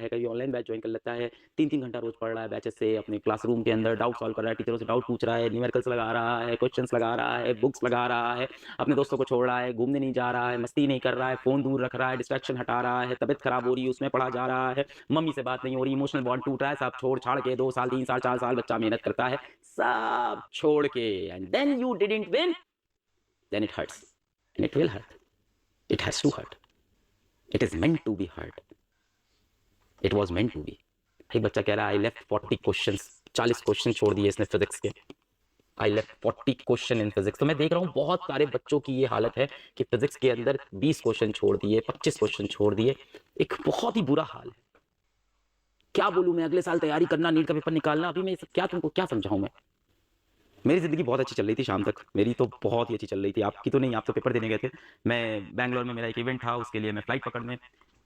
है, कभी online batch join कर लेता है, 3-3 घंटा रोज पढ़ रहा है बैचेस से, अपने क्लासरूम के अंदर डाउट सॉल्व कर रहा है, टीचरों से डाउट पूछ रहा है, न्यूमेरिकल्स लगा रहा है, क्वेश्चंस लगा रहा है, बुक्स लगा रहा है, अपने दोस्तों को छोड़ रहा है, घूमने नहीं जा रहा है, मस्ती नहीं कर रहा है, फोन दूर रख रहा है, डिस्ट्रैक्शन हटा रहा है, तबियत खराब हो रही है उसमें पढ़ा जा रहा है, मम्मी से बात नहीं हो रही, इमोशनल बॉन्ड टूट रहा है, सब छोड़ छाड़ के 2 साल 3 साल 4 साल बच्चा मेहनत करता है, सब छोड़ के, and then you didn't win, then it hurts, and it will hurt, it has to hurt, it is meant to be hurt, it was meant to be. एक बच्चा कह रहा है आई लेफ्ट 40 क्वेश्चंस, 40 क्वेश्चन छोड़ दिए इसने physics के, I left 40 question in physics. तो मैं देख रहा हूँ बहुत सारे बच्चों की ये हालत है कि फिजिक्स के अंदर 20 क्वेश्चन छोड़ दिए, 25 क्वेश्चन छोड़ दिए, एक बहुत ही बुरा हाल है। क्या बोलूं मैं, अगले साल तैयारी करना, नीट का पेपर निकालना, अभी मैं क्या तुमको क्या समझाऊं मैं। मेरी जिंदगी बहुत अच्छी चल रही थी शाम तक, मेरी तो बहुत ही अच्छी चल रही थी, आपकी तो नहीं, आप तो पेपर देने गए थे। मैं बैंगलोर में मेरा एक इवेंट था, उसके लिए मैं फ्लाइट पकड़ने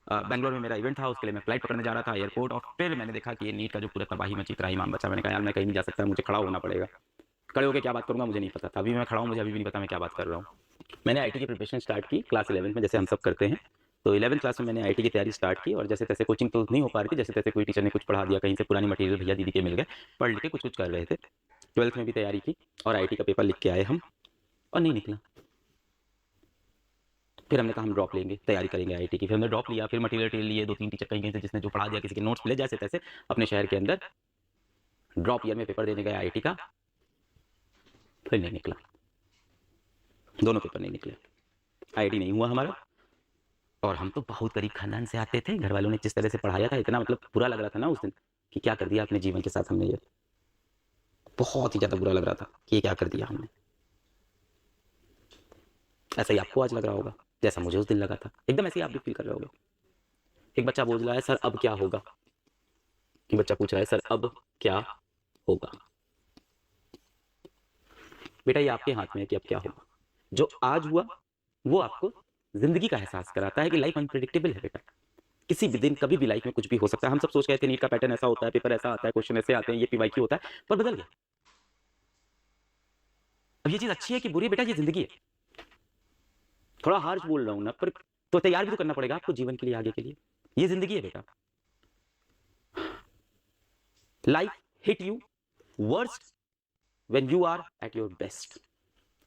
बैंगलोर में मेरा इवेंट था, उसके लिए मैं फ्लाइट पकड़ने जा रहा था एयरपोर्ट, और फिर मैंने देखा कि ये नीट का जो पूरा तबाही मची त्राहीमाम बचा। मैंने कहा यार मैं कहीं नहीं जा सकता, मुझे खड़ा होना पड़ेगा। खड़े होकर क्या बात करूंगा मुझे नहीं पता था, अभी मैं खड़ा हूँ, मुझे अभी भी नहीं पता मैं क्या बात कर रहा हूँ। मैंने आईटी की प्रिपरेशन स्टार्ट की क्लास 11 में, जैसे हम सब करते हैं। तो 11th क्लास में मैंने आईटी की तैयारी स्टार्ट की, और जैसे तैसे कोचिंग तो नहीं हो पा रही थी, जैसे तैसे कोई टीचर ने कुछ पढ़ा दिया, कहीं से पुरानी मटेरियल भैया दीदी के मिल गए, पढ़ लिख के कुछ कुछ कर रहे थे। 12th में भी तैयारी की और आईटी का पेपर लिख के आए हम, और नहीं निकला। फिर हमने कहा हम ड्रॉप लेंगे, तैयारी करेंगे आईटी की। फिर हमने ड्रॉप लिया, फिर मटेरियल लिए, 2-3 टीचर कहीं से जिसने जो पढ़ा दिया, किसी के नोट्स मिले, जैसे तैसे अपने शहर के अंदर ड्रॉप ईयर में पेपर देने गए आईटी का, फिर नहीं निकला, दोनों पेपर नहीं निकले, आईटी नहीं हुआ हमारा। और हम तो बहुत गरीब खानदान से आते थे, घर वालों ने जिस तरह से पढ़ाया था, इतना मतलब बुरा लग रहा था ना उस दिन कि क्या कर दिया अपने जीवन के साथ हमने, ये बहुत ही ज्यादा बुरा लग रहा था कि ये क्या कर दिया हमने। ऐसा ही आपको आज लग रहा होगा जैसा मुझे उस दिन लगा था, एकदम ऐसे ही आप भी फील कर रहे होगे। एक बच्चा बोल रहा है सर अब क्या होगा, एक बच्चा पूछ रहा है सर अब क्या होगा। बेटा ये आपके हाथ में है कि अब क्या होगा। जो आज हुआ वो आपको जिंदगी का एहसास कराता है कि लाइफ अनप्रेडिक्टेबल है बेटा, किसी भी दिन कभी भी लाइफ में कुछ भी हो सकता है। हम सब सोच रहे थे नीट का पैटर्न ऐसा होता है, पेपर ऐसा आता है, क्वेश्चन ऐसे आते हैं, ये पीवाईक्यू होता है, पर बदल गया। अब ये चीज अच्छी है कि बुरी है बेटा, ये जिंदगी है। थोड़ा हार्श बोल रहा हूं ना, पर तो तैयार भी तो करना पड़ेगा आपको जीवन के लिए, आगे के लिए। ये जिंदगी है बेटा। Life hit you worst when you are at your best.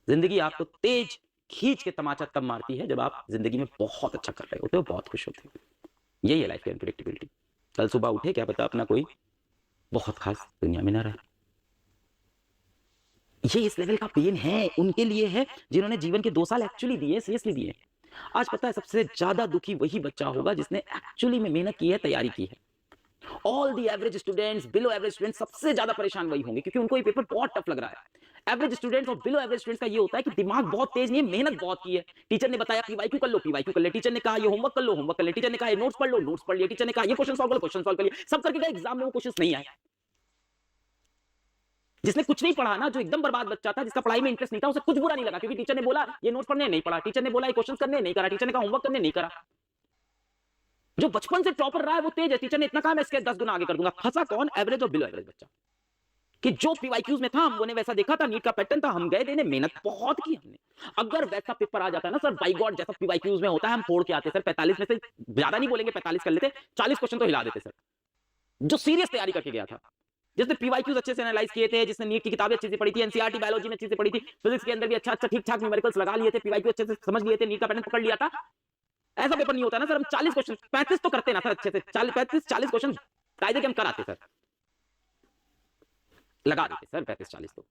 जिंदगी आपको तेज खींच के तमाचा तब मारती है जब आप जिंदगी में बहुत अच्छा कर रहे होते हो, बहुत खुश होते हो। यही है लाइफ की अनप्रेडिक्टेबिलिटी। कल सुबह उठे, क्या पता अपना कोई बहुत खास दुनिया में ना रहे। ये इस लेवल का पेन है उनके लिए है जिन्होंने जीवन के 2 साल एक्चुअली दिए, सीरियसली दिए। आज पता है सबसे ज्यादा दुखी वही बच्चा होगा जिसने एक्चुअली में मेहनत की है, तैयारी की है। All the average students, below average students सबसे ज्यादा परेशान वही होंगे, क्योंकि उनको ये पेपर बहुत टफ लग रहा है। एवरेज स्टूडेंट्स और बिलो एवरेज स्टूडेंट्स का ये होता है कि दिमाग बहुत तेज नहीं है, मेहनत बहुत की है। टीचर ने बताया पीवाईक्यू कर लो, पीवाईक्यू कर ले। टीचर ने कहा ये होमवर्क कर लो, होमवर्क कर ले। टीचर ने कहा ये नोट्स पढ़ लो, नोट्स पढ़ लिया। टीचर ने कहा ये क्वेश्चन सॉल्व कर लो, क्वेश्चन सॉल्व कर लिया। सब करके गए, एग्जाम में वो क्वेश्चंस नहीं आए। जिसने कुछ नहीं पढ़ा ना, जो एकदम बर्बाद बच्चा था, जिसका पढ़ाई में इंटरेस्ट नहीं था, उसे कुछ बुरा नहीं लगा, क्योंकि टीचर ने बोला ये नोट्स पढ़ने नहीं पढ़ा, टीचर ने बोला ये क्वेश्चन करने नहीं करा, टीचर ने कहा होमवर्क करने नहीं करा। जो बचपन से टॉपर रहा है वो तेज है, टीचर ने इतना कहा मैं इसके 10 गुना आगे कर दूंगा। फंसा कौन? एवरेज और बिलो एवरेज बच्चा। कि जो पीवाईक्यूज में था हमने वैसा देखा था, नीट का पैटर्न था, हम गए देने, मेहनत बहुत की हमने। अगर वैसा पेपर आ जाता है ना सर, बाय गॉड जैसा पीवाईक्यूज में होता है, हम फोड़ के आते सर। 45 में से ज्यादा नहीं बोलेंगे, 45 कर लेते, 40 क्वेश्चन तो हिला देते सर। जो सीरियस तैयारी करके गया था, जिसने पीवाईक्यूज अच्छे से एनालाइज किए थे, जिसने नीट की किताबें अच्छे से पढ़ी थी, एनसीईआरटी बायोलॉजी में अच्छे से पढ़ी थी, फिजिक्स के अंदर भी अच्छा ठीक ठाक न्यूमेरिकल्स लगा लिए थे, पीवाईक्यू अच्छे से समझ लिए थे, नीट का पैटर्न पकड़ लिया था। ऐसा पेपर नहीं होता ना सर, हम 40 क्वेश्चन 35 तो करते ना सर अच्छे से, 35-40 क्वेश्चन कायदे के हम कराते सर, लगा देते सर 35-40। तो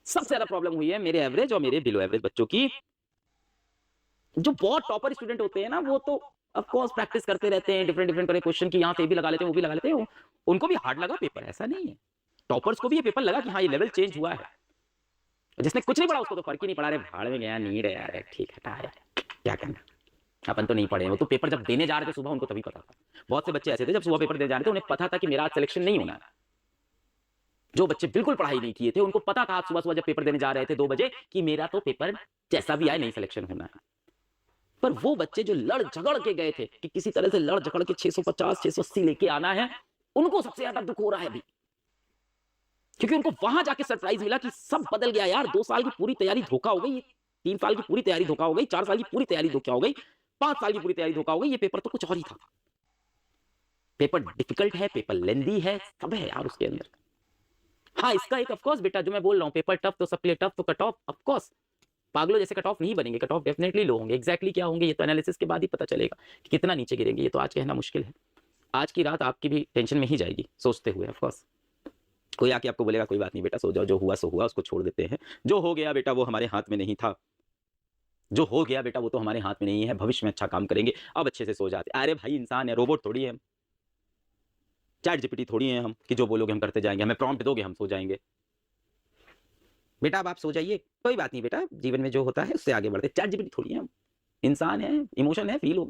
सबसे ज्यादा प्रॉब्लम हुई है मेरे एवरेज और मेरे बिलो एवरेज बच्चों की। जो बहुत टॉपर स्टूडेंट होते हैं ना, वो तो ऑफ कोर्स प्रैक्टिस करते रहते हैं, डिफरेंट डिफरेंट करे क्वेश्चन की, यहाँ से भी लगा लेते हैं, वो भी लगा लेते हैं, उनको भी हार्ड लगा पेपर, ऐसा नहीं है। टॉपर्स को भी ये पेपर लगा कि हाँ ये लेवल चेंज हुआ है। जिसने कुछ नहीं पढ़ा उसको तो फर्क ही नहीं पड़ा, रहे भाड़ में गया, नीड है यार, ठीक है क्या करना, अपन तो नहीं पढ़े। वो तो पेपर जब देने जा रहे थे सुबह, उनको तभी पता था। बहुत से बच्चे ऐसे थे जब सुबह पेपर देने जा रहे थे, उन्हें पता था कि मेरा आज सिलेक्शन नहीं होना है। जो बच्चे बिल्कुल पढ़ाई नहीं किए थे, उनको पता था आज सुबह सुबह जब पेपर देने जा रहे थे 2 बजे कि मेरा तो पेपर जैसा भी आए नहीं सिलेक्शन होना है। पर वो बच्चे जो लड़ झगड़ के गए थे कि किसी तरह से लड़ झगड़ के 650 680 लेके आना है, उनको सबसे ज्यादा दुख हो रहा है अभी, क्योंकि उनको वहां जाके सरप्राइज मिला कि सब बदल गया यार। 2 साल की पूरी तैयारी धोखा हो गई, 3 साल की पूरी तैयारी धोखा हो गई, 4 साल की पूरी तैयारी धोखा हो गई, 5 साल की पूरी तैयारी धोखा हो गई, ये पेपर तो कुछ और ही था। पेपर डिफिकल्ट है, पेपर लेंदी है, सब है यार उसके अंदर। हाँ, इसका एक ऑफ कोर्स बेटा जो मैं बोल रहा हूँ, पेपर टफ तो सबके लिए टफ, तो कट ऑफ ऑफ कोर्स पागलों जैसे कट ऑफ नहीं बनेंगे, कट ऑफ डेफिनेटली लो होंगे। एग्जैक्टली क्या होंगे ये तो एनालिसिस के बाद ही पता चलेगा कि कितना नीचे गिरेंगे, ये तो आज कहना मुश्किल है। आज की रात आपकी भी टेंशन में ही जाएगी सोचते हुए। ऑफ कोर्स कोई आके आपको बोलेगा कोई बात नहीं बेटा सो जाओ, जो हुआ सो हुआ, उसको छोड़ देते हैं। जो हो गया बेटा वो हमारे हाथ में नहीं था, जो हो गया बेटा वो तो हमारे हाथ में नहीं है, भविष्य में अच्छा काम करेंगे, अब अच्छे से सो जाते। अरे भाई इंसान है, रोबोट थोड़ी है हम, चैट जीपीटी थोड़ी है हम कि जो बोलोगे हम करते जाएंगे, हमें प्रॉम्प्ट दोगे हम सो जाएंगे। बेटा अब आप सो जाइए, कोई बात नहीं बेटा, जीवन में जो होता है उससे आगे बढ़ते। चैट जीपीटी थोड़ी है हम, इंसान है, इमोशन है, फील होगा।